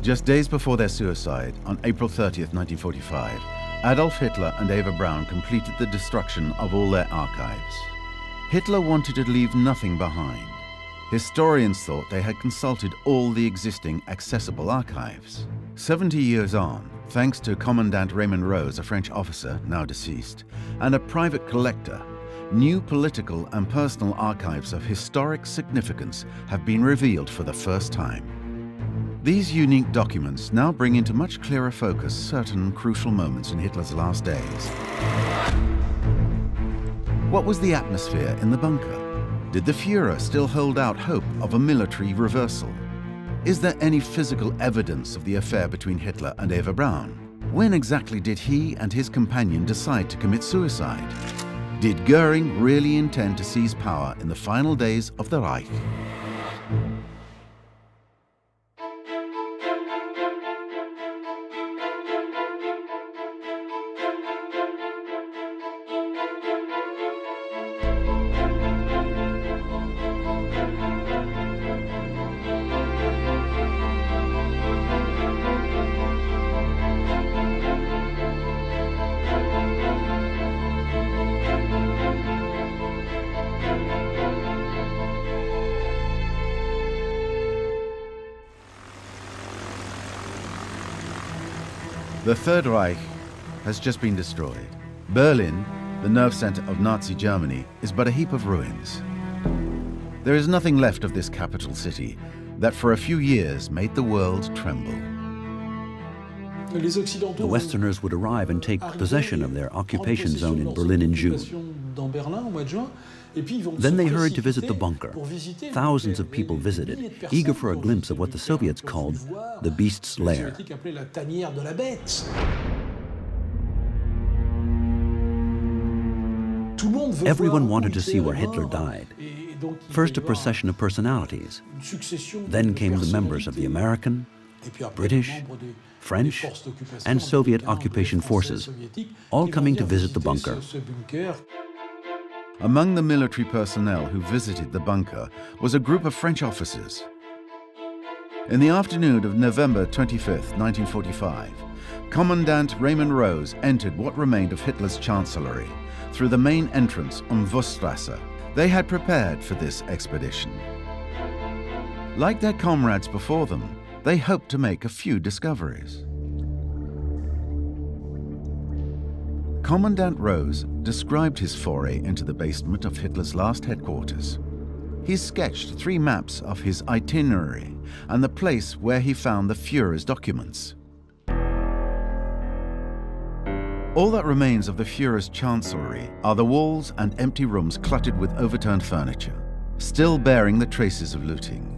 Just days before their suicide, on April 30th, 1945, Adolf Hitler and Eva Braun completed the destruction of all their archives. Hitler wanted to leave nothing behind. Historians thought they had consulted all the existing accessible archives. 70 years on, thanks to Commandant Raymond Rose, a French officer, now deceased, and a private collector, new political and personal archives of historic significance have been revealed for the first time. These unique documents now bring into much clearer focus certain crucial moments in Hitler's last days. What was the atmosphere in the bunker? Did the Führer still hold out hope of a military reversal? Is there any physical evidence of the affair between Hitler and Eva Braun? When exactly did he and his companion decide to commit suicide? Did Goering really intend to seize power in the final days of the Reich? The Third Reich has just been destroyed. Berlin, the nerve center of Nazi Germany, is but a heap of ruins. There is nothing left of this capital city that for a few years made the world tremble. The Westerners would arrive and take possession of their occupation zone in Berlin in June. Then they hurried to visit the bunker. Thousands of people visited, eager for a glimpse of what the Soviets called the beast's lair. Everyone wanted to see where Hitler died. First a procession of personalities. Then came the members of the American, British, French, and Soviet occupation forces, all coming to visit the bunker. Among the military personnel who visited the bunker was a group of French officers. In the afternoon of November 25th, 1945, Commandant Raymond Rose entered what remained of Hitler's Chancellery through the main entrance on Wurststrasse. They had prepared for this expedition. Like their comrades before them, they hoped to make a few discoveries. Commandant Rose described his foray into the basement of Hitler's last headquarters. He sketched 3 maps of his itinerary and the place where he found the Führer's documents. All that remains of the Führer's Chancellery are the walls and empty rooms cluttered with overturned furniture, still bearing the traces of looting.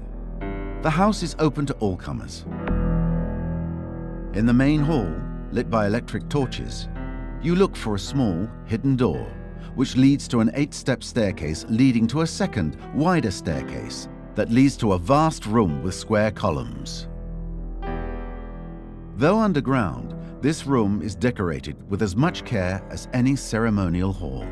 The house is open to all comers. In the main hall, lit by electric torches, you look for a small, hidden door, which leads to an 8-step staircase leading to a second, wider staircase that leads to a vast room with square columns. Though underground, this room is decorated with as much care as any ceremonial hall.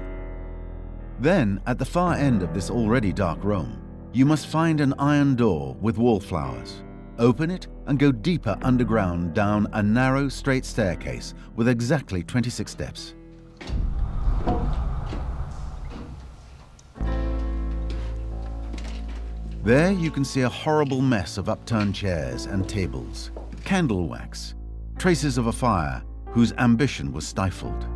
Then, at the far end of this already dark room, you must find an iron door with wallflowers. Open it and go deeper underground down a narrow, straight staircase with exactly 26 steps. There you can see a horrible mess of upturned chairs and tables, candle wax, traces of a fire whose ambition was stifled.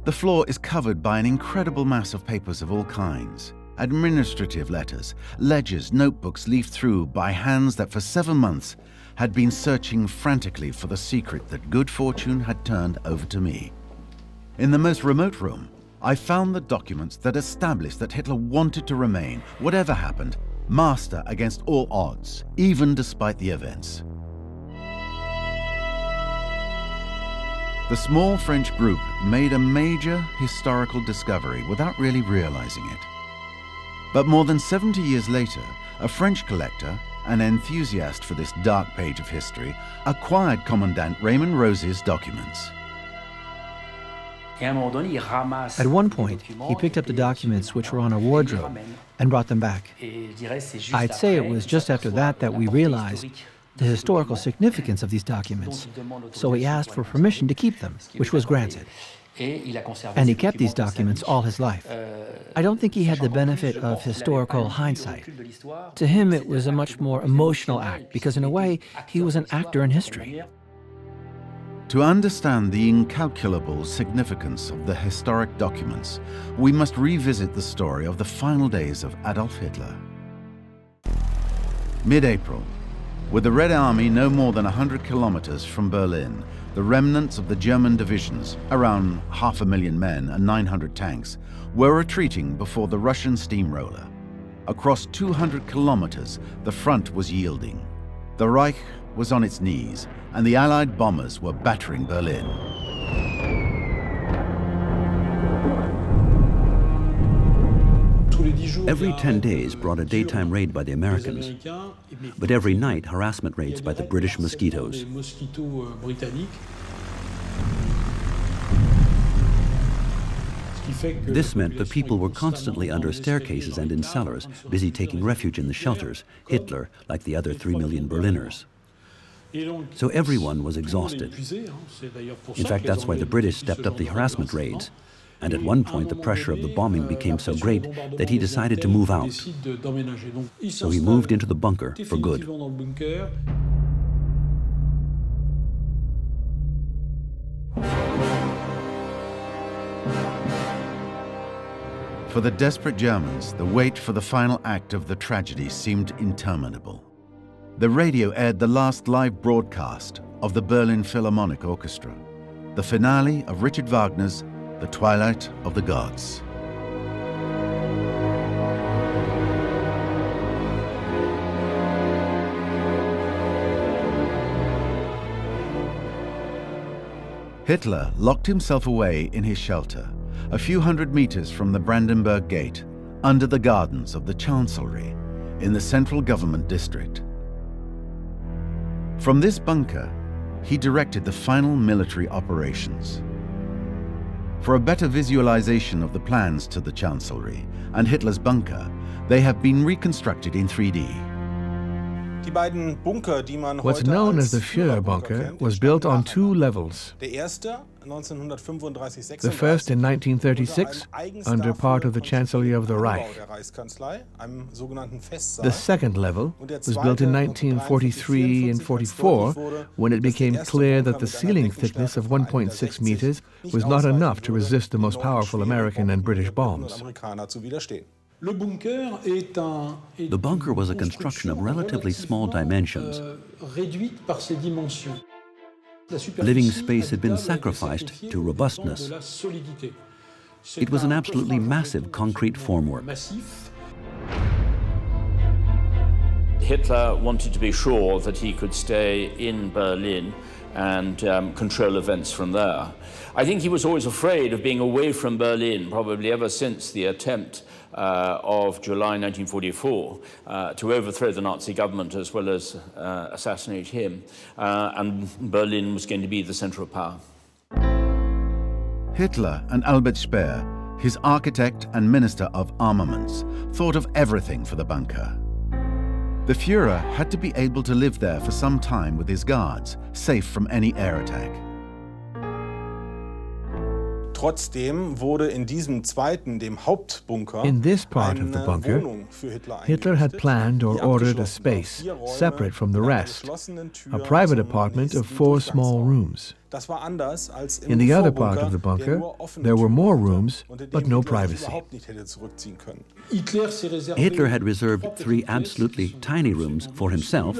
The floor is covered by an incredible mass of papers of all kinds. Administrative letters, ledgers, notebooks leafed through by hands that for 7 months had been searching frantically for the secret that good fortune had turned over to me. In the most remote room, I found the documents that established that Hitler wanted to remain, whatever happened, master against all odds, even despite the events. The small French group made a major historical discovery without really realizing it. But more than 70 years later, a French collector, an enthusiast for this dark page of history, acquired Commandant Raymond Rose's documents. At one point, he picked up the documents which were on a wardrobe and brought them back. I'd say it was just after that we realized the historical significance of these documents, so he asked for permission to keep them, which was granted. And he kept these documents all his life. I don't think he had the benefit of historical hindsight. To him, it was a much more emotional act, because in a way, he was an actor in history. To understand the incalculable significance of the historic documents, we must revisit the story of the final days of Adolf Hitler. Mid-April, with the Red Army no more than 100 kilometers from Berlin, the remnants of the German divisions, around 500,000 men and 900 tanks, were retreating before the Russian steamroller. Across 200 kilometers, the front was yielding. The Reich was on its knees, and the Allied bombers were battering Berlin. Every 10 days brought a daytime raid by the Americans, but every night harassment raids by the British mosquitoes. This meant the people were constantly under staircases and in cellars, busy taking refuge in the shelters, Hitler like the other 3 million Berliners. So everyone was exhausted. In fact, that's why the British stepped up the harassment raids. And at one point, the pressure of the bombing became so great that he decided to move out. So he moved into the bunker for good. For the desperate Germans, the wait for the final act of the tragedy seemed interminable. The radio aired the last live broadcast of the Berlin Philharmonic Orchestra, the finale of Richard Wagner's The Twilight of the Gods. Hitler locked himself away in his shelter, a few hundred meters from the Brandenburg Gate, under the gardens of the Chancellery, in the central government district. From this bunker, he directed the final military operations. For a better visualization of the plans to the Chancellery and Hitler's bunker, they have been reconstructed in 3D. What's known as the Führer bunker was built on 2 levels. The first in 1936, under part of the Chancellery of the Reich. The second level was built in 1943 and 44, when it became clear that the ceiling thickness of 1.6 meters was not enough to resist the most powerful American and British bombs. The bunker was a construction of relatively small dimensions. Living space had been sacrificed to robustness. It was an absolutely massive concrete formwork. Hitler wanted to be sure that he could stay in Berlin and control events from there. I think he was always afraid of being away from Berlin, probably ever since the attempt of July 1944 to overthrow the Nazi government as well as assassinate him, and Berlin was going to be the center of power. Hitler and Albert Speer, his architect and minister of armaments, thought of everything for the bunker. The Führer had to be able to live there for some time with his guards, safe from any air attack. In this part of the bunker, Hitler had planned or ordered a space separate from the rest, a private apartment of 4 small rooms. In the other part of the bunker, there were more rooms, but no privacy. Hitler had reserved 3 absolutely tiny rooms for himself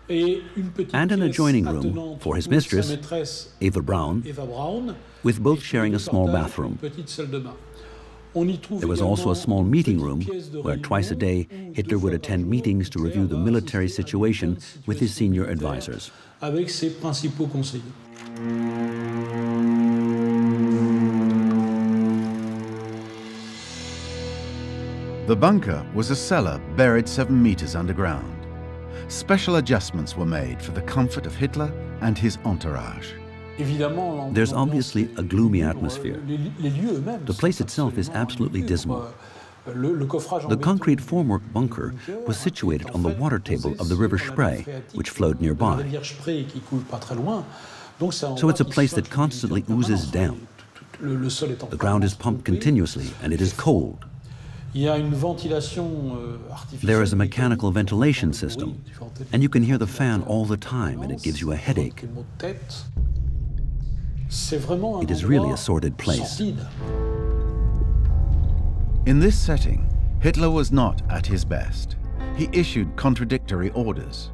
and an adjoining room for his mistress, Eva Braun, with both sharing a small bathroom. There was also a small meeting room where twice a day Hitler would attend meetings to review the military situation with his senior advisors. The bunker was a cellar buried 7 meters underground. Special adjustments were made for the comfort of Hitler and his entourage. There's obviously a gloomy atmosphere. The place itself is absolutely dismal. The concrete formwork bunker was situated on the water table of the river Spree, which flowed nearby. So it's a place that constantly oozes damp. The ground is pumped continuously, and it is cold. There is a mechanical ventilation system, and you can hear the fan all the time, and it gives you a headache. It is really a sordid place. In this setting, Hitler was not at his best. He issued contradictory orders.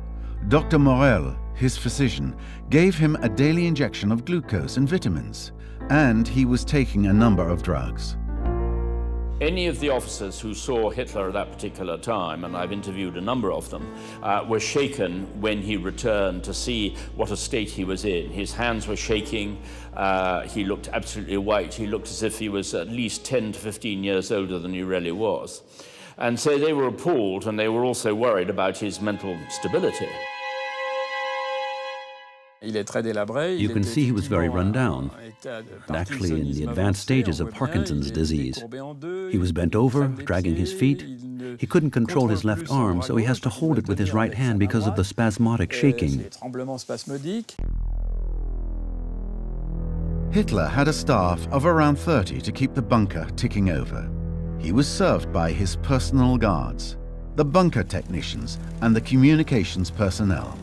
Dr. Morel, his physician, gave him a daily injection of glucose and vitamins, and he was taking a number of drugs. Any of the officers who saw Hitler at that particular time, and I've interviewed a number of them, were shaken when he returned to see what a state he was in. His hands were shaking, he looked absolutely white, he looked as if he was at least 10 to 15 years older than he really was. And so they were appalled, and they were also worried about his mental stability. You can see he was very run down, and actually in the advanced stages of Parkinson's disease. He was bent over, dragging his feet. He couldn't control his left arm, so he has to hold it with his right hand because of the spasmodic shaking. Hitler had a staff of around 30 to keep the bunker ticking over. He was served by his personal guards, the bunker technicians, and the communications personnel.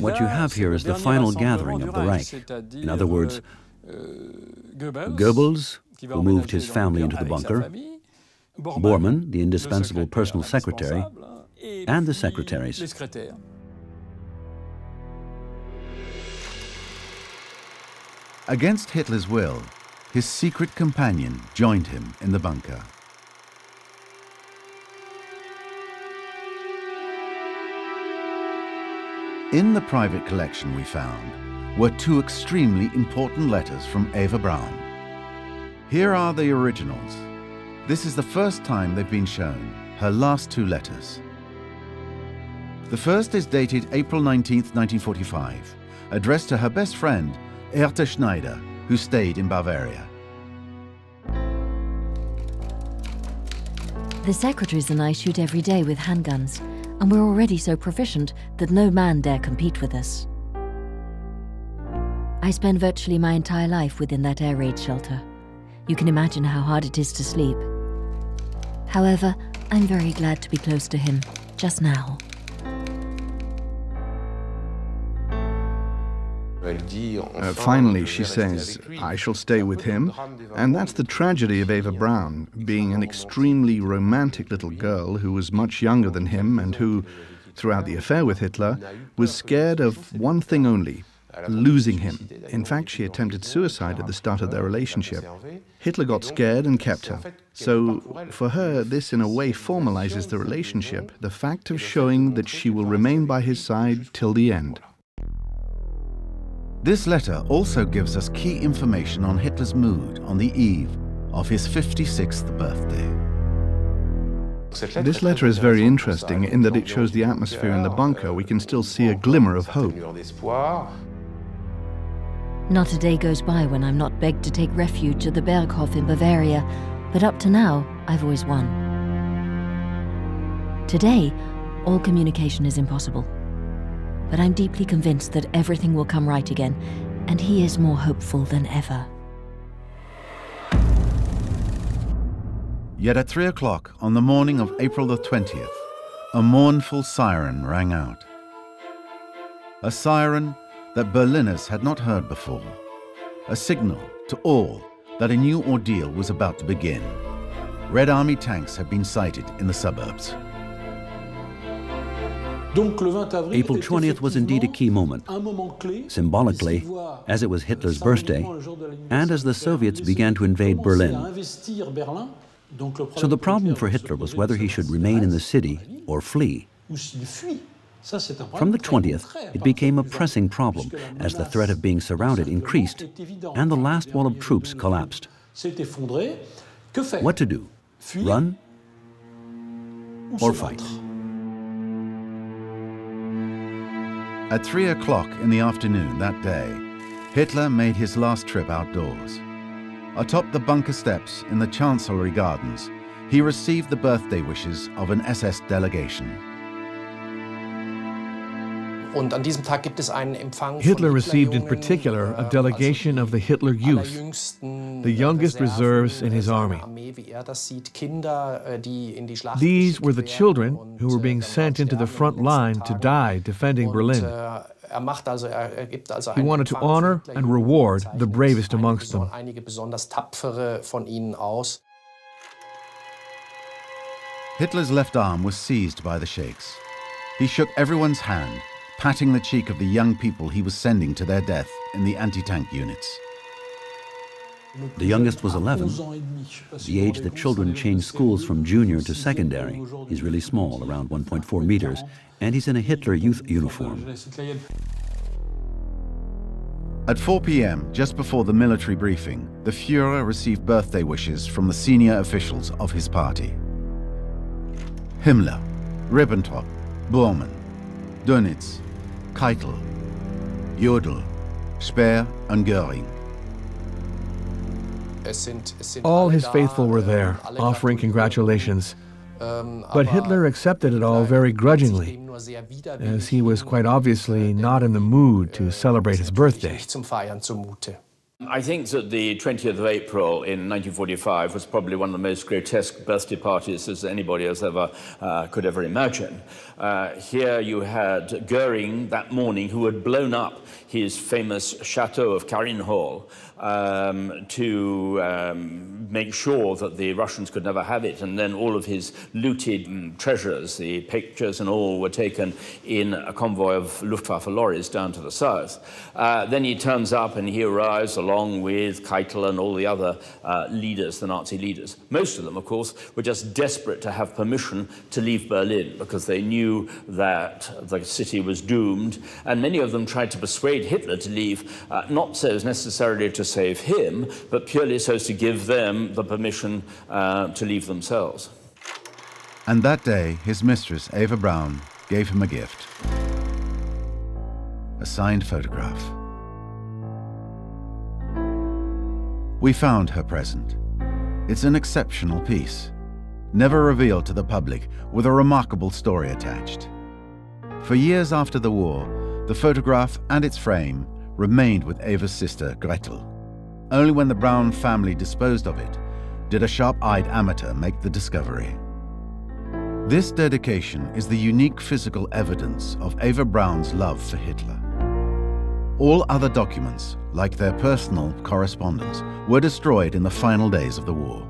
What you have here is the final gathering of the Reich. In other words, Goebbels, who moved his family into the bunker, Bormann, the indispensable personal secretary, and the secretaries. Against Hitler's will, his secret companion joined him in the bunker. In the private collection we found were two extremely important letters from Eva Braun. Here are the originals. This is the first time they've been shown, her last two letters. The first is dated April 19th, 1945, addressed to her best friend, Hertha Schneider, who stayed in Bavaria. The secretaries and I shoot every day with handguns, and we're already so proficient that no man dare compete with us. I spend virtually my entire life within that air raid shelter. You can imagine how hard it is to sleep. However, I'm very glad to be close to him, just now. Finally, she says, I shall stay with him. And that's the tragedy of Eva Braun, being an extremely romantic little girl who was much younger than him and who, throughout the affair with Hitler, was scared of one thing only, losing him. In fact, she attempted suicide at the start of their relationship. Hitler got scared and kept her. So, for her, this in a way formalizes the relationship, the fact of showing that she will remain by his side till the end. This letter also gives us key information on Hitler's mood on the eve of his 56th birthday. This letter is very interesting in that it shows the atmosphere in the bunker. We can still see a glimmer of hope. Not a day goes by when I'm not begged to take refuge at the Berghof in Bavaria, but up to now, I've always won. Today, all communication is impossible. But I'm deeply convinced that everything will come right again, and he is more hopeful than ever. Yet at 3 o'clock on the morning of April the 20th, a mournful siren rang out. A siren that Berliners had not heard before. A signal to all that a new ordeal was about to begin. Red Army tanks had been sighted in the suburbs. April 20th was indeed a key moment, symbolically, as it was Hitler's birthday, and as the Soviets began to invade Berlin. So the problem for Hitler was whether he should remain in the city or flee. From the 20th, it became a pressing problem as the threat of being surrounded increased and the last wall of troops collapsed. What to do? Run or fight? At 3 o'clock in the afternoon that day, Hitler made his last trip outdoors. Atop the bunker steps in the Chancellery gardens, he received the birthday wishes of an SS delegation. Hitler received in particular a delegation of the Hitler Youth, the youngest reserves in his army. These were the children who were being sent into the front line to die defending Berlin. He wanted to honor and reward the bravest amongst them. Hitler's left arm was seized by the sheikhs. He shook everyone's hand, patting the cheek of the young people he was sending to their death in the anti-tank units. The youngest was 11, the age that children change schools from junior to secondary. He's really small, around 1.4 meters, and he's in a Hitler Youth uniform. At 4 p.m., just before the military briefing, the Führer received birthday wishes from the senior officials of his party. Himmler, Ribbentrop, Bormann, Dönitz, Keitel, Jodl, Speer and Goering. All his faithful were there, offering congratulations. But Hitler accepted it all very grudgingly, as he was quite obviously not in the mood to celebrate his birthday. I think that the 20th of April in 1945 was probably one of the most grotesque birthday parties as anybody could ever imagine. Here you had Goering that morning, who had blown up his famous chateau of Marienhall to make sure that the Russians could never have it, and then all of his looted treasures, the pictures and all, were taken in a convoy of Luftwaffe lorries down to the south. Then he turns up and he arrives along with Keitel and all the other leaders, the Nazi leaders. Most of them, of course, were just desperate to have permission to leave Berlin because they knew that the city was doomed, and many of them tried to persuade Hitler to leave, not so as necessarily to save him, but purely so as to give them the permission to leave themselves. And that day, his mistress, Eva Braun, gave him a gift. A signed photograph. We found her present. It's an exceptional piece, never revealed to the public, with a remarkable story attached. For years after the war, the photograph and its frame remained with Eva's sister, Gretel. Only when the Braun family disposed of it did a sharp-eyed amateur make the discovery. This dedication is the unique physical evidence of Eva Braun's love for Hitler. All other documents, like their personal correspondence, were destroyed in the final days of the war.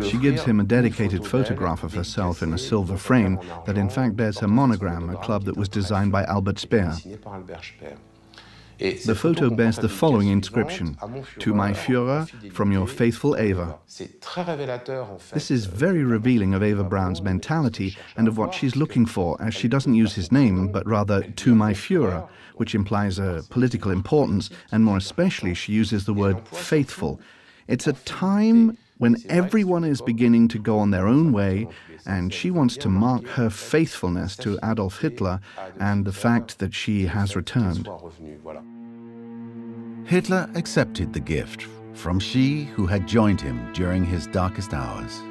She gives him a dedicated photograph of herself in a silver frame that in fact bears her monogram, a club that was designed by Albert Speer. The photo bears the following inscription: "To my Führer, from your faithful Eva." This is very revealing of Eva Braun's mentality and of what she's looking for, as she doesn't use his name, but rather "to my Führer," which implies a political importance, and more especially she uses the word faithful. It's a time when everyone is beginning to go on their own way, and she wants to mark her faithfulness to Adolf Hitler and the fact that she has returned. Hitler accepted the gift from she who had joined him during his darkest hours.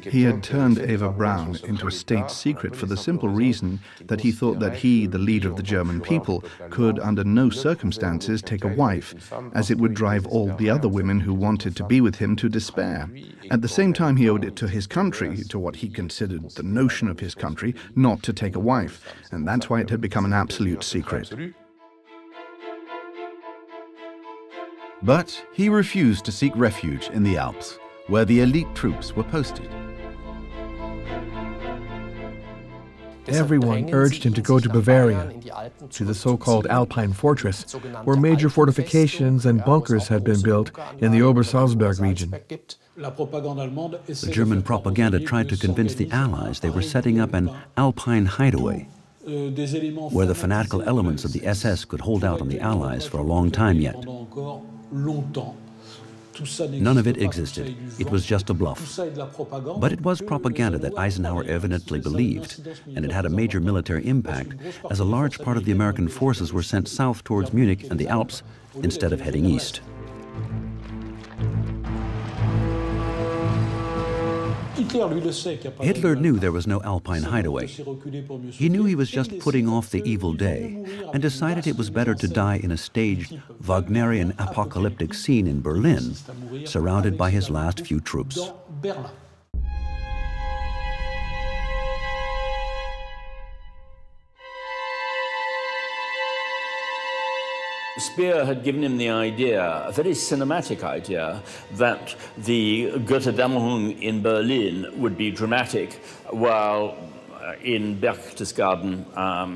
He had turned Eva Braun into a state secret for the simple reason that he thought that he, the leader of the German people, could under no circumstances take a wife, as it would drive all the other women who wanted to be with him to despair. At the same time, he owed it to his country, to what he considered the notion of his country, not to take a wife, and that's why it had become an absolute secret. But he refused to seek refuge in the Alps, where the elite troops were posted. Everyone urged him to go to Bavaria, to the so-called Alpine fortress, where major fortifications and bunkers had been built in the Obersalzberg region. The German propaganda tried to convince the Allies they were setting up an Alpine hideaway, where the fanatical elements of the SS could hold out on the Allies for a long time yet. None of it existed. It was just a bluff. But it was propaganda that Eisenhower evidently believed, and it had a major military impact, as a large part of the American forces were sent south towards Munich and the Alps instead of heading east. Hitler knew there was no Alpine hideaway. He knew he was just putting off the evil day and decided it was better to die in a staged Wagnerian apocalyptic scene in Berlin, surrounded by his last few troops. Speer had given him the idea, a very cinematic idea, that the Götterdämmerung in Berlin would be dramatic, while in Berchtesgaden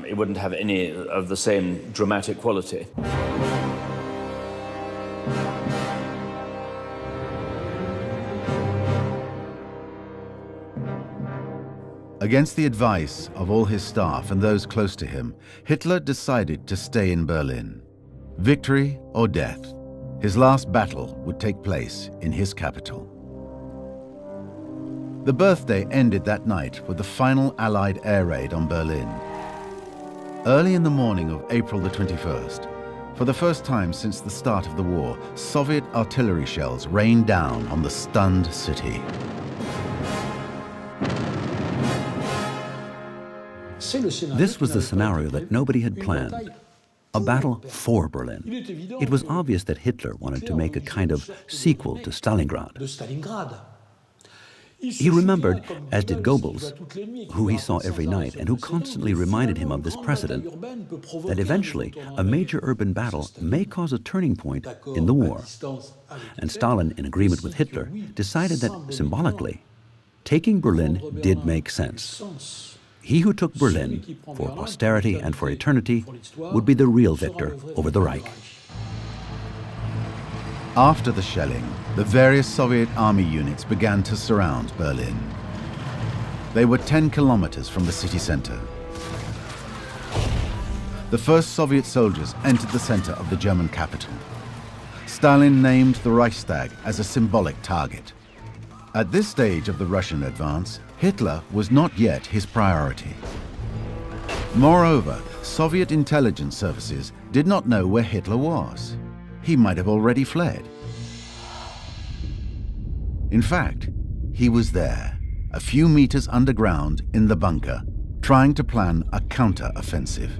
it wouldn't have any of the same dramatic quality. Against the advice of all his staff and those close to him, Hitler decided to stay in Berlin. Victory or death, his last battle would take place in his capital. The birthday ended that night with the final Allied air raid on Berlin. Early in the morning of April the 21st, for the first time since the start of the war, Soviet artillery shells rained down on the stunned city. This was the scenario that nobody had planned. A battle for Berlin. It was obvious that Hitler wanted to make a kind of sequel to Stalingrad. He remembered, as did Goebbels, who he saw every night and who constantly reminded him of this precedent, that eventually a major urban battle may cause a turning point in the war. And Stalin, in agreement with Hitler, decided that, symbolically, taking Berlin did make sense. He who took Berlin, for posterity and for eternity, would be the real victor over the Reich. After the shelling, the various Soviet army units began to surround Berlin. They were 10 kilometers from the city center. The first Soviet soldiers entered the center of the German capital. Stalin named the Reichstag as a symbolic target. At this stage of the Russian advance, Hitler was not yet his priority. Moreover, Soviet intelligence services did not know where Hitler was. He might have already fled. In fact, he was there, a few meters underground in the bunker, trying to plan a counter-offensive.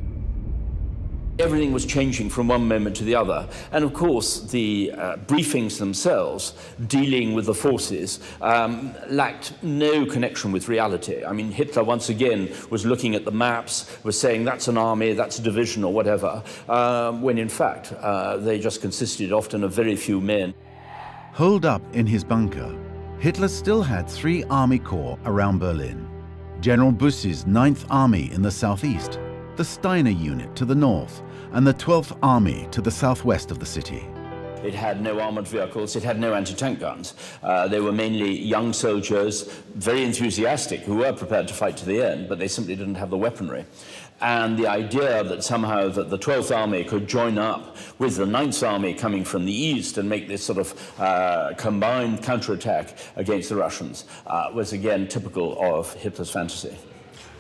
Everything was changing from one moment to the other. And of course, the briefings themselves, dealing with the forces, lacked no connection with reality. I mean, Hitler, once again, was looking at the maps, was saying that's an army, that's a division, or whatever, when in fact, they just consisted often of very few men. Holed up in his bunker, Hitler still had 3 army corps around Berlin. General Bussy's 9th Army in the southeast, the Steiner Unit to the north, and the 12th Army to the southwest of the city. It had no armored vehicles, it had no anti-tank guns. They were mainly young soldiers, very enthusiastic, who were prepared to fight to the end, but they simply didn't have the weaponry. And the idea that somehow that the 12th Army could join up with the 9th Army coming from the east and make this sort of combined counterattack against the Russians was again typical of Hitler's fantasy.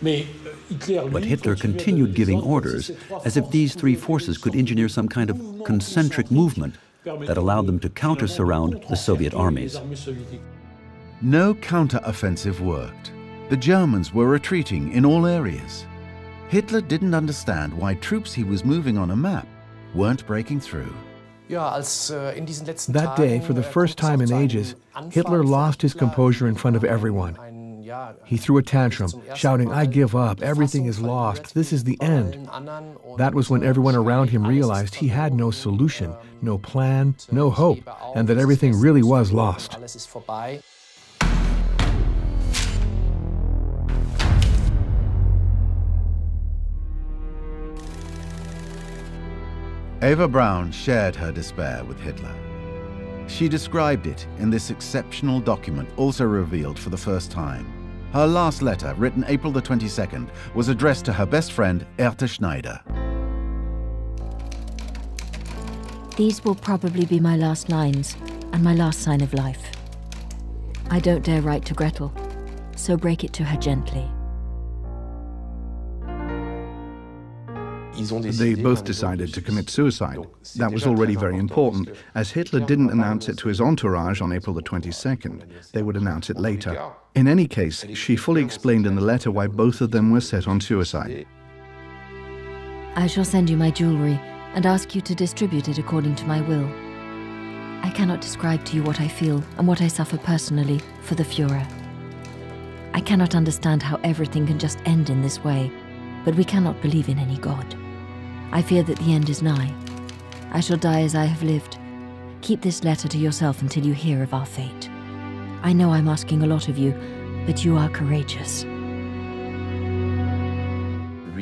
But Hitler continued giving orders as if these 3 forces could engineer some kind of concentric movement that allowed them to counter-surround the Soviet armies. No counter-offensive worked. The Germans were retreating in all areas. Hitler didn't understand why troops he was moving on a map weren't breaking through. That day, for the first time in ages, Hitler lost his composure in front of everyone. He threw a tantrum, shouting, "I give up, everything is lost, this is the end." That was when everyone around him realized he had no solution, no plan, no hope, and that everything really was lost. Eva Braun shared her despair with Hitler. She described it in this exceptional document, also revealed for the first time. Her last letter, written April the 22nd, was addressed to her best friend, Erta Schneider. These will probably be my last lines. and my last sign of life. I don't dare write to Gretel, so break it to her gently. They both decided to commit suicide. That was already very important, as Hitler didn't announce it to his entourage on April the 22nd. They would announce it later. In any case, she fully explained in the letter why both of them were set on suicide. I shall send you my jewelry and ask you to distribute it according to my will. I cannot describe to you what I feel and what I suffer personally for the Führer. I cannot understand how everything can just end in this way, but we cannot believe in any God. I fear that the end is nigh. I shall die as I have lived. Keep this letter to yourself until you hear of our fate. I know I'm asking a lot of you, but you are courageous.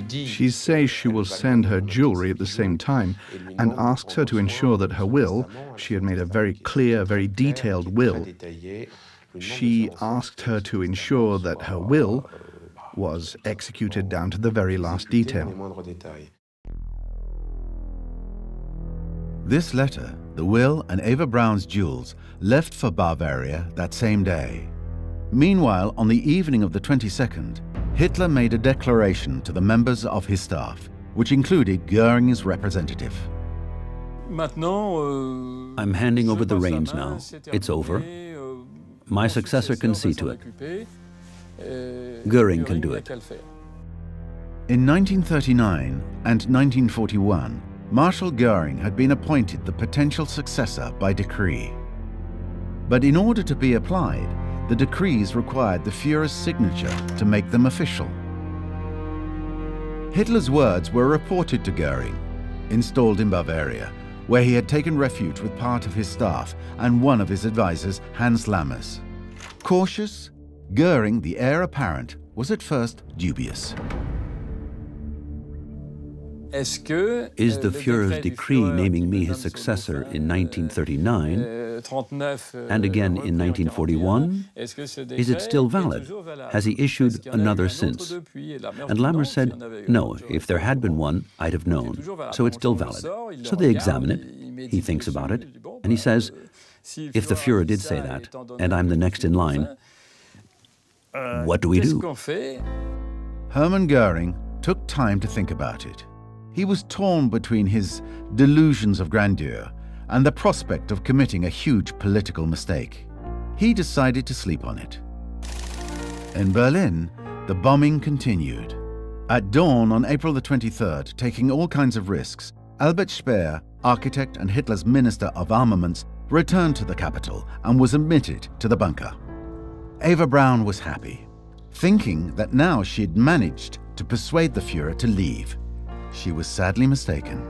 She says she will send her jewelry at the same time and asks her to ensure that her will, she had made a very clear, very detailed will, she asked her to ensure that her will was executed down to the very last detail. This letter, the will and Eva Braun's jewels, left for Bavaria that same day. Meanwhile, on the evening of the 22nd, Hitler made a declaration to the members of his staff, which included Goering's representative. I'm handing over the reins now. It's over. My successor can see to it. Goering can do it. In 1939 and 1941, Marshal Goering had been appointed the potential successor by decree. But in order to be applied, the decrees required the Führer's signature to make them official. Hitler's words were reported to Goering, installed in Bavaria, where he had taken refuge with part of his staff and one of his advisors, Hans Lammers. Cautious, Goering, the heir apparent, was at first dubious. Is the Führer's decree naming me his successor in 1939 and again in 1941, is it still valid? Has he issued another since? And Lammers said, no, if there had been one, I'd have known, so it's still valid. So they examine it, he thinks about it, and he says, if the Führer did say that, and I'm the next in line, what do we do? Hermann Goering took time to think about it. He was torn between his delusions of grandeur and the prospect of committing a huge political mistake. He decided to sleep on it. In Berlin, the bombing continued. At dawn on April the 23rd, taking all kinds of risks, Albert Speer, architect and Hitler's Minister of Armaments, returned to the capital and was admitted to the bunker. Eva Braun was happy, thinking that now she'd managed to persuade the Führer to leave. She was sadly mistaken.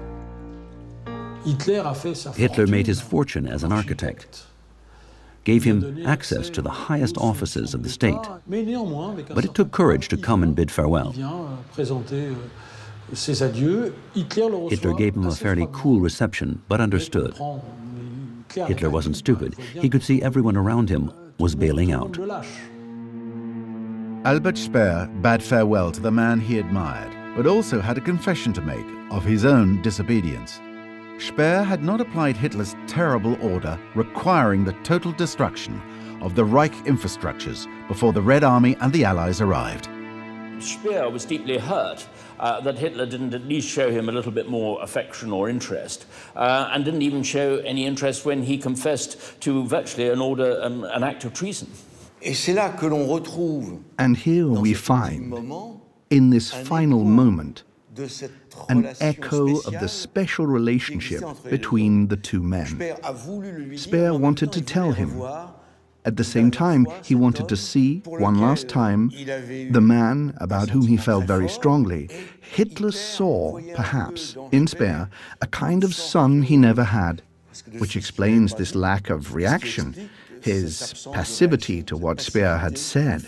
Hitler made his fortune as an architect, gave him access to the highest offices of the state. But it took courage to come and bid farewell. Hitler gave him a fairly cool reception, but understood. Hitler wasn't stupid. He could see everyone around him was bailing out. Albert Speer bade farewell to the man he admired, but also had a confession to make of his own disobedience. Speer had not applied Hitler's terrible order requiring the total destruction of the Reich infrastructures before the Red Army and the Allies arrived. Speer was deeply hurt that Hitler didn't at least show him a little bit more affection or interest, and didn't even show any interest when he confessed to virtually an act of treason. And here we find, in this final moment, an echo of the special relationship between the two men. Speer wanted to tell him. At the same time, he wanted to see, one last time, the man about whom he felt very strongly. Hitler saw, perhaps, in Speer, a kind of son he never had, which explains this lack of reaction, his passivity to what Speer had said.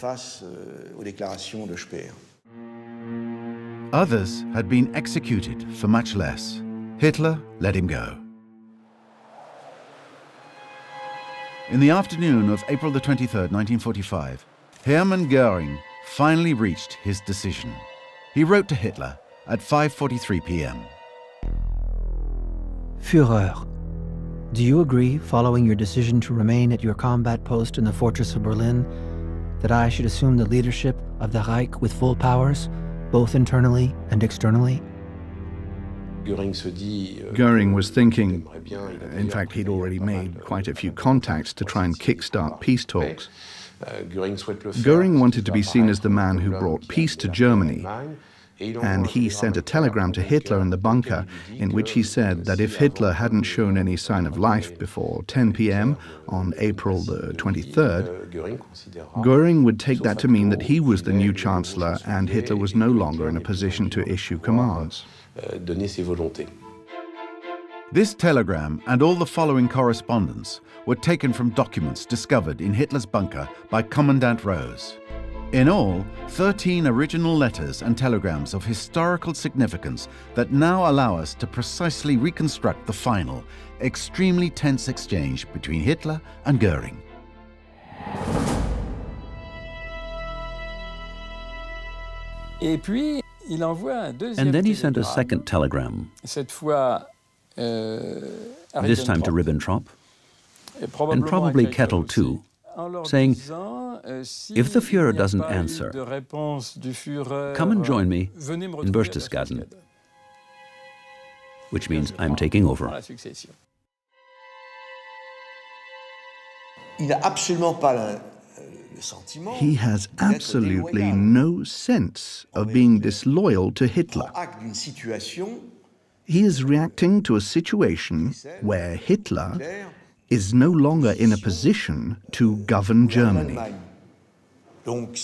Others had been executed for much less. Hitler let him go. In the afternoon of April the 23rd, 1945, Hermann Goering finally reached his decision. He wrote to Hitler at 5:43 p.m. Führer, Do you agree, following your decision to remain at your combat post in the fortress of Berlin, that I should assume the leadership of the Reich with full powers, both internally and externally? Goering was thinking, in fact, he'd already made quite a few contacts to try and kickstart peace talks. Goering wanted to be seen as the man who brought peace to Germany, and he sent a telegram to Hitler in the bunker in which he said that if Hitler hadn't shown any sign of life before 10 p.m. on April the 23rd, Goering would take that to mean that he was the new Chancellor and Hitler was no longer in a position to issue commands. This telegram and all the following correspondence were taken from documents discovered in Hitler's bunker by Commandant Rose. In all, 13 original letters and telegrams of historical significance that now allow us to precisely reconstruct the final, extremely tense exchange between Hitler and Goering. And then he sent a second telegram, this time to Ribbentrop, and probably Kettle too, saying, if the Führer doesn't answer, come and join me in Berchtesgaden, which means I'm taking over. He has absolutely no sense of being disloyal to Hitler. He is reacting to a situation where Hitler is no longer in a position to govern Germany.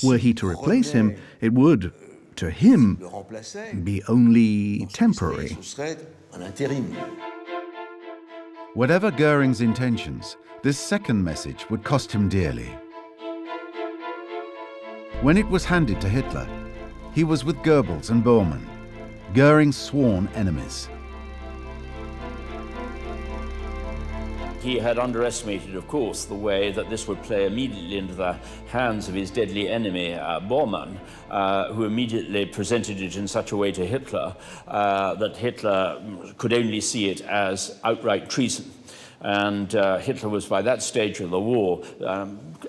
Were he to replace him, it would, to him, be only temporary. Whatever Goering's intentions, this second message would cost him dearly. When it was handed to Hitler, he was with Goebbels and Bormann, Goering's sworn enemies. He had underestimated, of course, the way that this would play immediately into the hands of his deadly enemy, Bormann, who immediately presented it in such a way to Hitler that Hitler could only see it as outright treason. And Hitler was, by that stage of the war,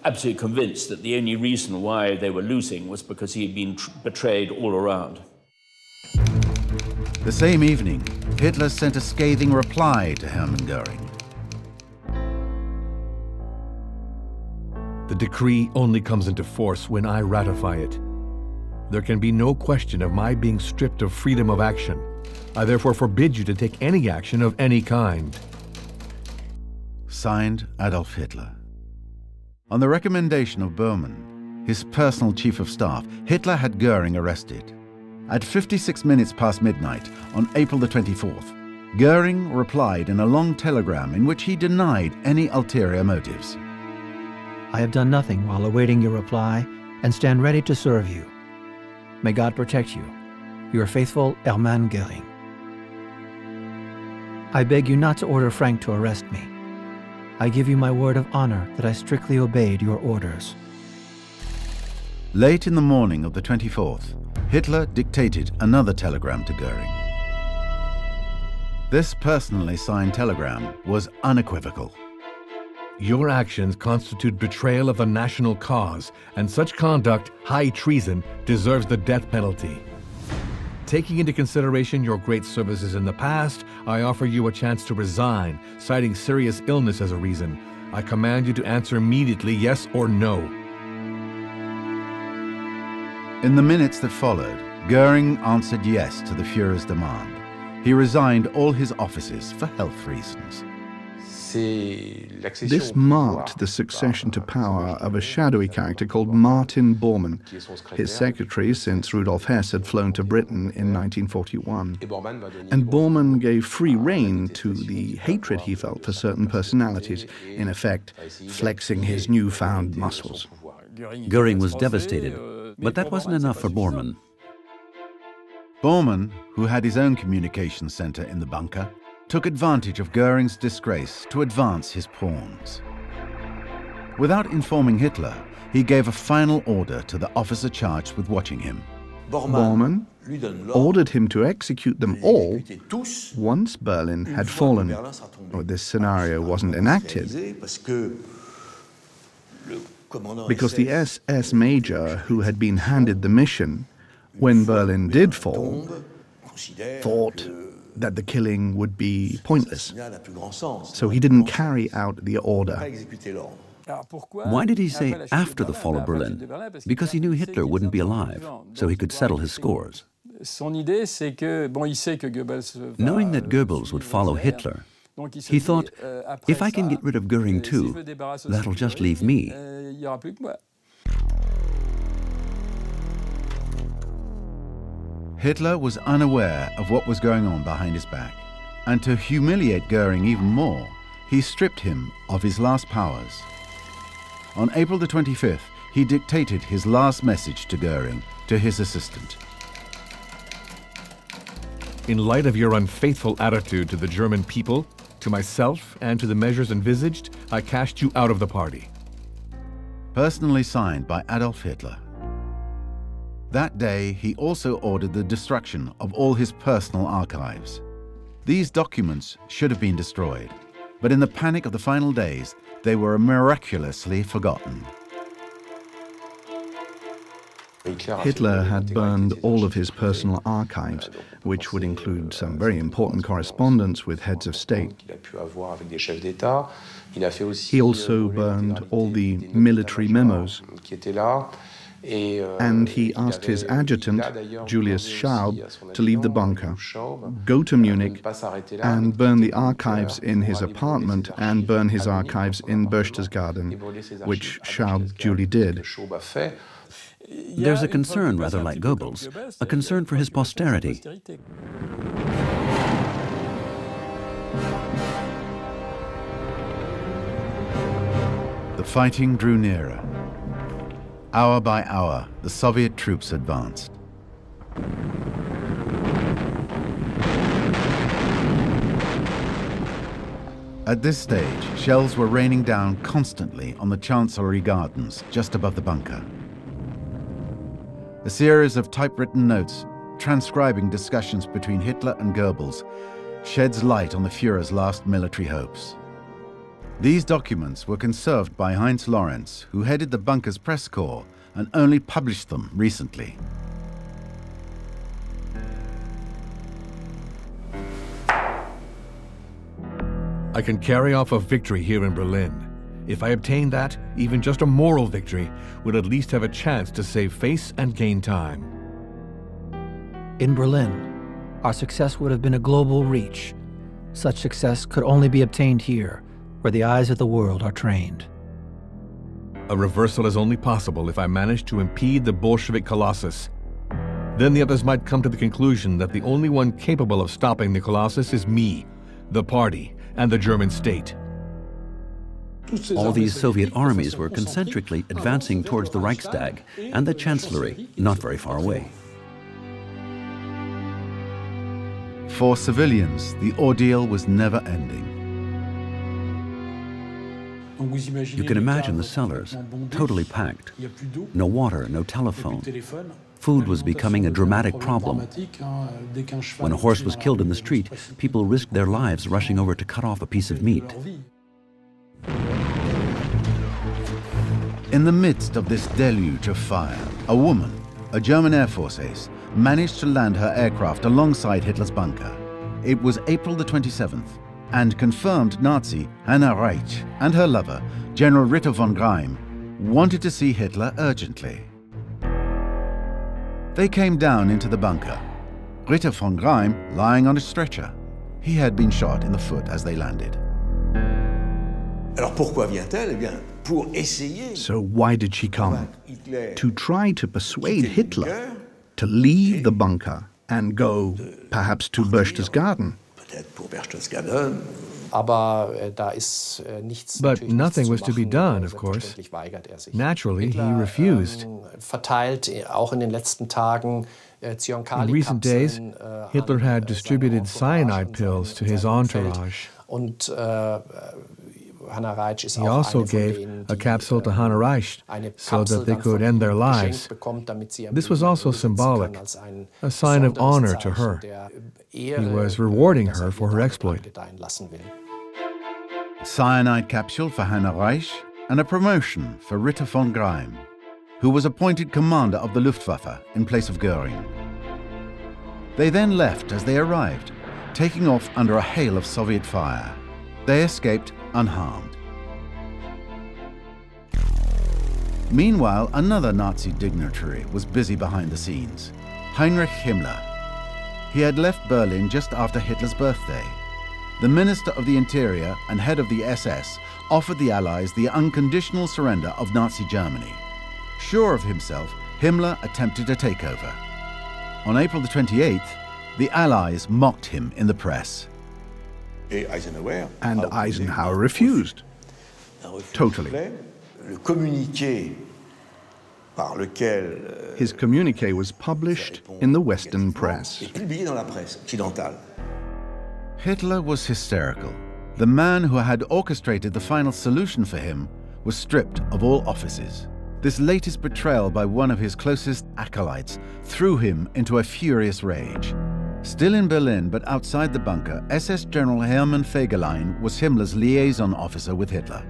absolutely convinced that the only reason why they were losing was because he had been betrayed all around. The same evening, Hitler sent a scathing reply to Hermann Goering. The decree only comes into force when I ratify it. There can be no question of my being stripped of freedom of action. I therefore forbid you to take any action of any kind. Signed, Adolf Hitler. On the recommendation of Bormann, his personal chief of staff, Hitler had Goering arrested. At 56 minutes past midnight on April the 24th, Goering replied in a long telegram in which he denied any ulterior motives. I have done nothing while awaiting your reply and stand ready to serve you. May God protect you. Your faithful Hermann Goering. I beg you not to order Frank to arrest me. I give you my word of honor that I strictly obeyed your orders. Late in the morning of the 24th, Hitler dictated another telegram to Goering. This personally signed telegram was unequivocal. Your actions constitute betrayal of the national cause, and such conduct, high treason, deserves the death penalty. Taking into consideration your great services in the past, I offer you a chance to resign, citing serious illness as a reason. I command you to answer immediately yes or no. In the minutes that followed, Goering answered yes to the Führer's demand. He resigned all his offices for health reasons. This marked the succession to power of a shadowy character called Martin Bormann, his secretary since Rudolf Hess had flown to Britain in 1941. And Bormann gave free rein to the hatred he felt for certain personalities, in effect flexing his newfound muscles. Goering was devastated, but that wasn't enough for Bormann. Bormann, who had his own communications center in the bunker, took advantage of Goering's disgrace to advance his pawns. Without informing Hitler, he gave a final order to the officer charged with watching him. Bormann, ordered him to execute them all once Berlin had fallen, or this scenario wasn't enacted, because the SS major who had been handed the mission when Berlin did fall thought that the killing would be pointless. So he didn't carry out the order. Why did he say after the fall of Berlin? Because he knew Hitler wouldn't be alive, so he could settle his scores. Knowing that Goebbels would follow Hitler, he thought, if I can get rid of Goering too, that'll just leave me. Hitler was unaware of what was going on behind his back, and to humiliate Goering even more, he stripped him of his last powers. On April the 25th, he dictated his last message to Goering, to his assistant. In light of your unfaithful attitude to the German people, to myself, and to the measures envisaged, I cast you out of the party. Personally signed by Adolf Hitler. That day, he also ordered the destruction of all his personal archives. These documents should have been destroyed, but in the panic of the final days, they were miraculously forgotten. Hitler had burned all of his personal archives, which would include some very important correspondence with heads of state. He also burned all the military memos. And he asked his adjutant, Julius Schaub, to leave the bunker, go to Munich, and burn the archives in his apartment and burn his archives in Berchtesgaden, which Schaub duly did. There's a concern, rather like Goebbels, a concern for his posterity. The fighting drew nearer. Hour by hour, the Soviet troops advanced. At this stage, shells were raining down constantly on the Chancellery gardens just above the bunker. A series of typewritten notes transcribing discussions between Hitler and Goebbels sheds light on the Führer's last military hopes. These documents were conserved by Heinz Lorenz, who headed the bunker's press corps and only published them recently. I can carry off a victory here in Berlin. If I obtain that, even just a moral victory would at least have a chance to save face and gain time. In Berlin, our success would have been a global reach. Such success could only be obtained here, where the eyes of the world are trained. A reversal is only possible if I manage to impede the Bolshevik colossus. Then the others might come to the conclusion that the only one capable of stopping the colossus is me, the party, and the German state. All these Soviet armies were concentrically advancing towards the Reichstag and the Chancellery, not very far away. For civilians, the ordeal was never ending. You can imagine the cellars, totally packed. No water, no telephone. Food was becoming a dramatic problem. When a horse was killed in the street, people risked their lives rushing over to cut off a piece of meat. In the midst of this deluge of fire, a woman, a German Air Force ace, managed to land her aircraft alongside Hitler's bunker. It was April the 27th, and confirmed Nazi Hannah Reich and her lover, General Ritter von Greim, wanted to see Hitler urgently. They came down into the bunker, Ritter von Greim lying on a stretcher. He had been shot in the foot as they landed. So why did she come? To try to persuade Hitler to leave the bunker and go, perhaps, to Berchtesgaden. But nothing was to be done, of course. Naturally, he refused. In recent days, Hitler had distributed cyanide pills to his entourage. He also gave a capsule to Hannah Reich so that they could end their lives. This was also symbolic, a sign of honor to her. He was rewarding her for her exploit. Cyanide capsule for Hannah Reich and a promotion for Ritter von Greim, who was appointed commander of the Luftwaffe in place of Goering. They then left as they arrived, taking off under a hail of Soviet fire. They escaped unharmed. Meanwhile, another Nazi dignitary was busy behind the scenes, Heinrich Himmler. He had left Berlin just after Hitler's birthday. The Minister of the Interior and head of the SS offered the Allies the unconditional surrender of Nazi Germany. Sure of himself, Himmler attempted a takeover. On April the 28th, the Allies mocked him in the press. And Eisenhower refused. Totally. His communiqué was published in the Western press. Hitler was hysterical. The man who had orchestrated the final solution for him was stripped of all offices. This latest betrayal by one of his closest acolytes threw him into a furious rage. Still in Berlin, but outside the bunker, SS General Hermann Fegelein was Himmler's liaison officer with Hitler.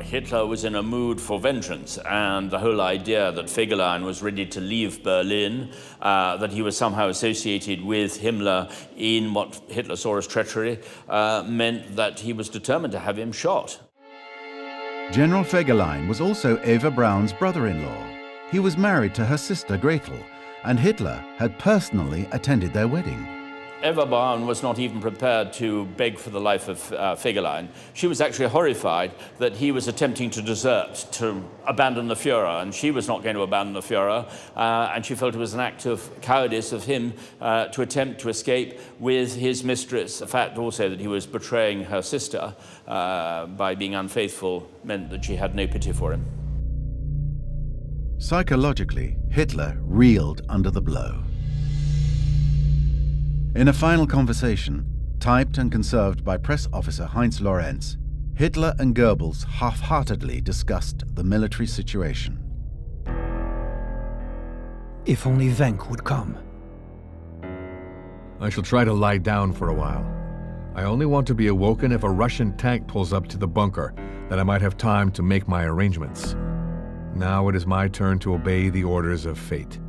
Hitler was in a mood for vengeance, and the whole idea that Fegelein was ready to leave Berlin, that he was somehow associated with Himmler in what Hitler saw as treachery, meant that he was determined to have him shot. General Fegelein was also Eva Braun's brother-in-law. He was married to her sister Gretel, and Hitler had personally attended their wedding. Eva Braun was not even prepared to beg for the life of Fegelein. She was actually horrified that he was attempting to desert, to abandon the Führer, and she was not going to abandon the Führer, and she felt it was an act of cowardice of him to attempt to escape with his mistress. The fact also that he was betraying her sister by being unfaithful meant that she had no pity for him. Psychologically, Hitler reeled under the blow. In a final conversation, typed and conserved by press officer Heinz Lorenz, Hitler and Goebbels half-heartedly discussed the military situation. If only Wenck would come. I shall try to lie down for a while. I only want to be awoken if a Russian tank pulls up to the bunker, that I might have time to make my arrangements. Now it is my turn to obey the orders of fate.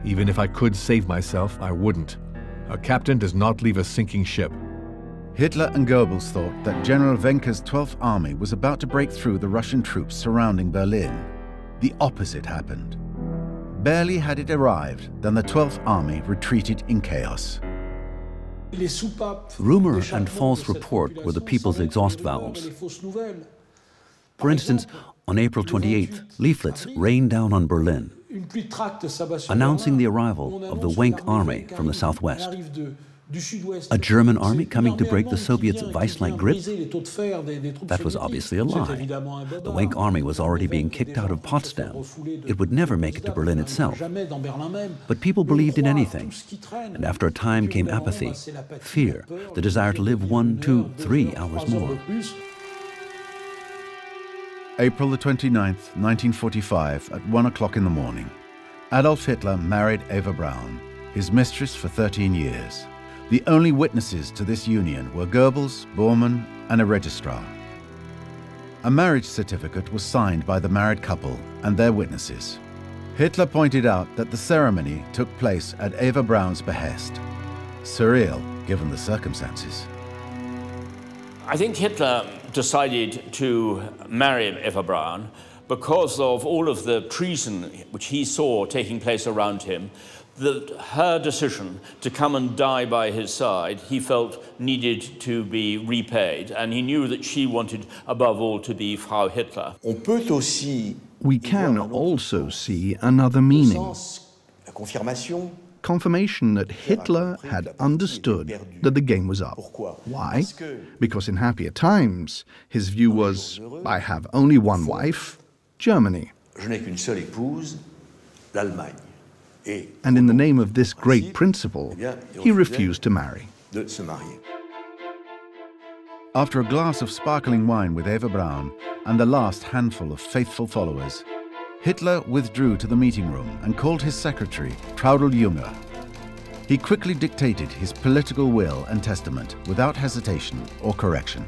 Even if I could save myself, I wouldn't. A captain does not leave a sinking ship. Hitler and Goebbels thought that General Wenck's 12th Army was about to break through the Russian troops surrounding Berlin. The opposite happened. Barely had it arrived than the 12th Army retreated in chaos. Rumor and false report were the people's exhaust valves. For instance, on April 28th, leaflets rained down on Berlin, announcing the arrival of the Wenck army from the southwest. A German army coming to break the Soviets' vice-like grip? That was obviously a lie. The Wenck army was already being kicked out of Potsdam. It would never make it to Berlin itself. But people believed in anything. And after a time came apathy, fear, the desire to live 1, 2, 3 hours more. April the 29th, 1945, at 1 o'clock in the morning, Adolf Hitler married Eva Braun, his mistress for 13 years. The only witnesses to this union were Goebbels, Bormann, and a registrar. A marriage certificate was signed by the married couple and their witnesses. Hitler pointed out that the ceremony took place at Eva Braun's behest. Surreal, given the circumstances. I think Hitler decided to marry Eva Braun because of all of the treason which he saw taking place around him, that her decision to come and die by his side, he felt needed to be repaid, and he knew that she wanted, above all, to be Frau Hitler. We can also see another meaning. Confirmation that Hitler had understood that the game was up. Why? Because in happier times, his view was, I have only one wife, Germany. And in the name of this great principle, he refused to marry. After a glass of sparkling wine with Eva Braun and the last handful of faithful followers, Hitler withdrew to the meeting room and called his secretary, Traudl Junge. He quickly dictated his political will and testament without hesitation or correction.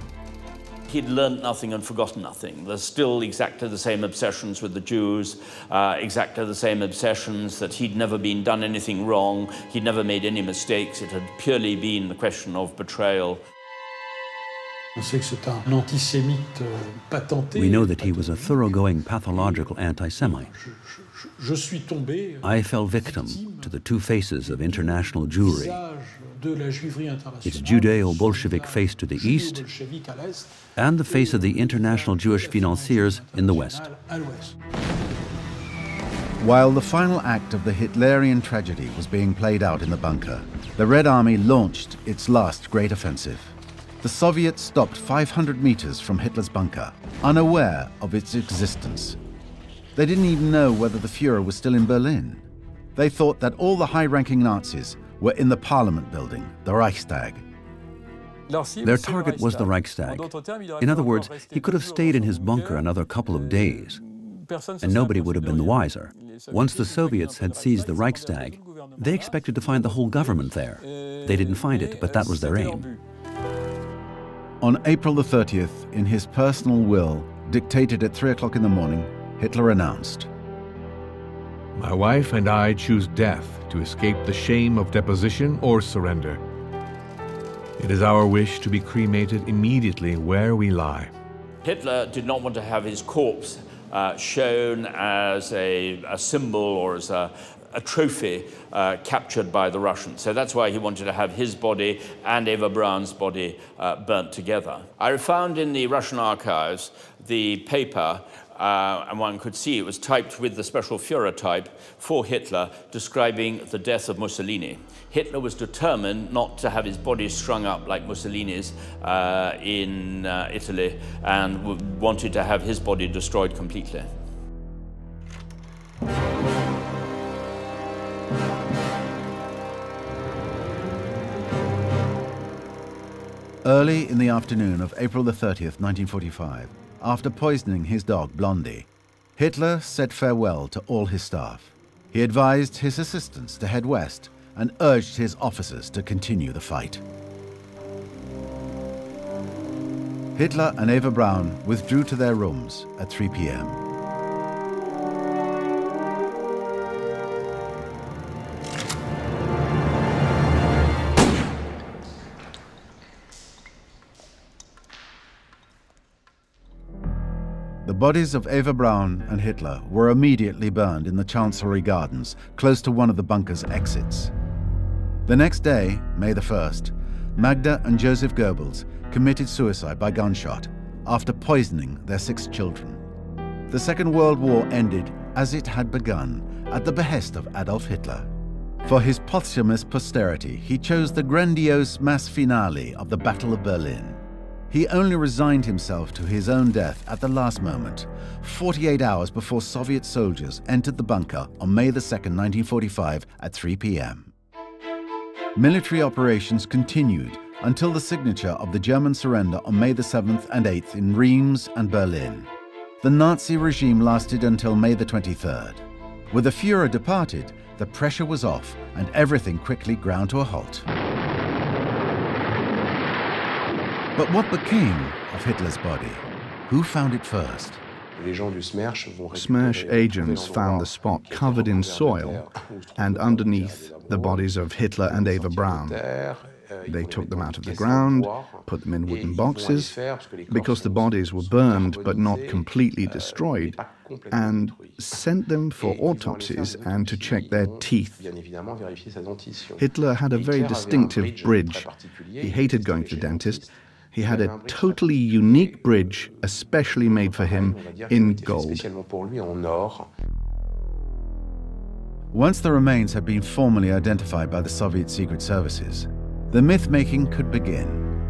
He'd learned nothing and forgotten nothing. There's still exactly the same obsessions with the Jews, exactly the same obsessions that he'd never done anything wrong, he'd never made any mistakes, it had purely been the question of betrayal. We know that he was a thoroughgoing pathological anti-Semite. I fell victim to the two faces of international Jewry, its Judeo-Bolshevik face to the east and the face of the international Jewish financiers in the west. While the final act of the Hitlerian tragedy was being played out in the bunker, the Red Army launched its last great offensive. The Soviets stopped 500 meters from Hitler's bunker, unaware of its existence. They didn't even know whether the Führer was still in Berlin. They thought that all the high-ranking Nazis were in the Parliament building, the Reichstag. Their target was the Reichstag. In other words, he could have stayed in his bunker another couple of days, and nobody would have been the wiser. Once the Soviets had seized the Reichstag, they expected to find the whole government there. They didn't find it, but that was their aim. On April the 30th, in his personal will, dictated at 3 o'clock in the morning, Hitler announced, "My wife and I choose death to escape the shame of deposition or surrender. It is our wish to be cremated immediately where we lie." Hitler did not want to have his corpse shown as a symbol or as a trophy captured by the Russians. So that's why he wanted to have his body and Eva Braun's body burnt together. I found in the Russian archives the paper, and one could see it was typed with the special Führer type for Hitler, describing the death of Mussolini. Hitler was determined not to have his body strung up like Mussolini's in Italy, and wanted to have his body destroyed completely. Early in the afternoon of April the 30th, 1945, after poisoning his dog Blondie, Hitler said farewell to all his staff. He advised his assistants to head west and urged his officers to continue the fight. Hitler and Eva Braun withdrew to their rooms at 3 p.m. The bodies of Eva Braun and Hitler were immediately burned in the Chancellery gardens, close to one of the bunker's exits. The next day, May the 1st, Magda and Joseph Goebbels committed suicide by gunshot after poisoning their 6 children. The Second World War ended as it had begun, at the behest of Adolf Hitler. For his posthumous posterity, he chose the grandiose mass finale of the Battle of Berlin. He only resigned himself to his own death at the last moment, 48 hours before Soviet soldiers entered the bunker on May the 2nd, 1945 at 3 p.m. Military operations continued until the signature of the German surrender on May the 7th and 8th in Reims and Berlin. The Nazi regime lasted until May the 23rd. With the Führer departed, the pressure was off and everything quickly ground to a halt. But what became of Hitler's body? Who found it first? Smersh agents found the spot covered in soil and underneath the bodies of Hitler and Eva Braun. They took them out of the ground, put them in wooden boxes, because the bodies were burned but not completely destroyed, and sent them for autopsies and to check their teeth. Hitler had a very distinctive bridge. He hated going to the dentist. He had a totally unique bridge, especially made for him, in gold. Once the remains had been formally identified by the Soviet secret services, the myth-making could begin.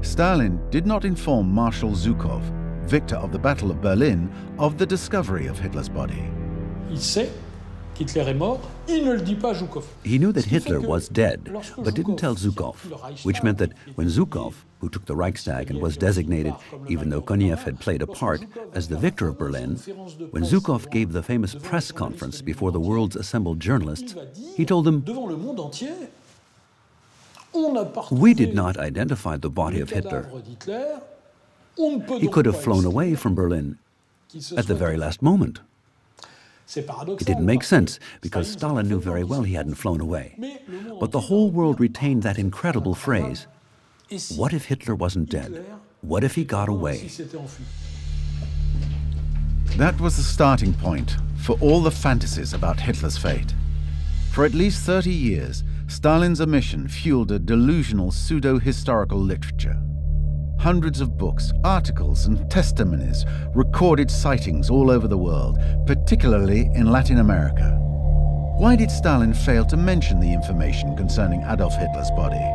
Stalin did not inform Marshal Zhukov, victor of the Battle of Berlin, of the discovery of Hitler's body. He knew that Hitler was dead, but didn't tell Zhukov, which meant that when Zhukov, who took the Reichstag and was designated, even though Konev had played a part, as the victor of Berlin, when Zhukov gave the famous press conference before the world's assembled journalists, he told them, "We did not identify the body of Hitler. He could have flown away from Berlin at the very last moment." It didn't make sense, because Stalin knew very well he hadn't flown away. But the whole world retained that incredible phrase, what if Hitler wasn't dead? What if he got away? That was the starting point for all the fantasies about Hitler's fate. For at least 30 years, Stalin's omission fueled a delusional pseudo-historical literature. Hundreds of books, articles, and testimonies recorded sightings all over the world, particularly in Latin America. Why did Stalin fail to mention the information concerning Adolf Hitler's body?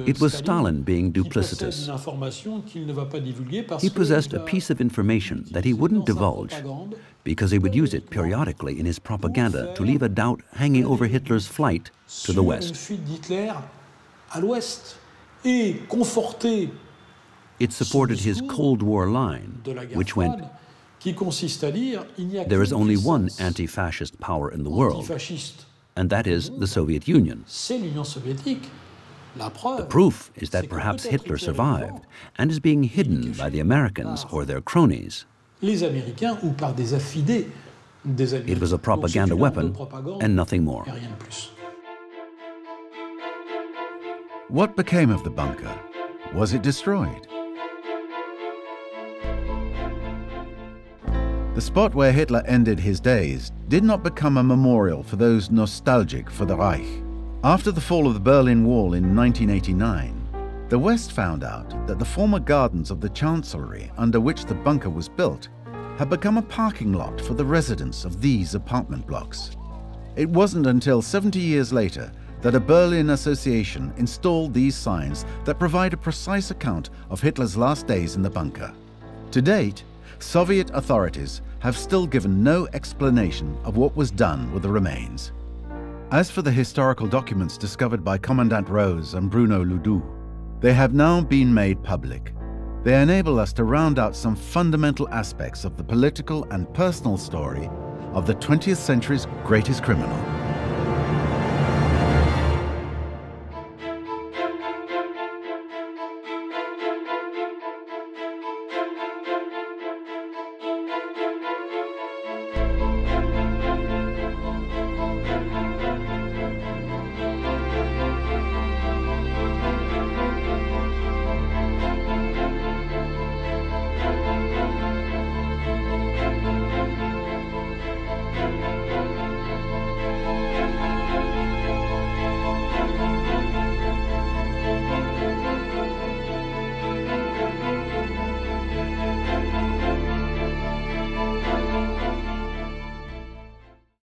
It was Stalin being duplicitous. He possessed a piece of information that he wouldn't divulge because he would use it periodically in his propaganda to leave a doubt hanging over Hitler's flight to the West. It supported his Cold War line, which went, there is only one anti-fascist power in the world, and that is the Soviet Union. The proof is that perhaps Hitler survived and is being hidden by the Americans or their cronies. It was a propaganda weapon and nothing more. What became of the bunker? Was it destroyed? The spot where Hitler ended his days did not become a memorial for those nostalgic for the Reich. After the fall of the Berlin Wall in 1989, the West found out that the former gardens of the Chancellery, under which the bunker was built, had become a parking lot for the residents of these apartment blocks. It wasn't until 70 years later that a Berlin association installed these signs that provide a precise account of Hitler's last days in the bunker. To date, Soviet authorities have still given no explanation of what was done with the remains. As for the historical documents discovered by Commandant Rose and Bruno Ludu, they have now been made public. They enable us to round out some fundamental aspects of the political and personal story of the 20th century's greatest criminal.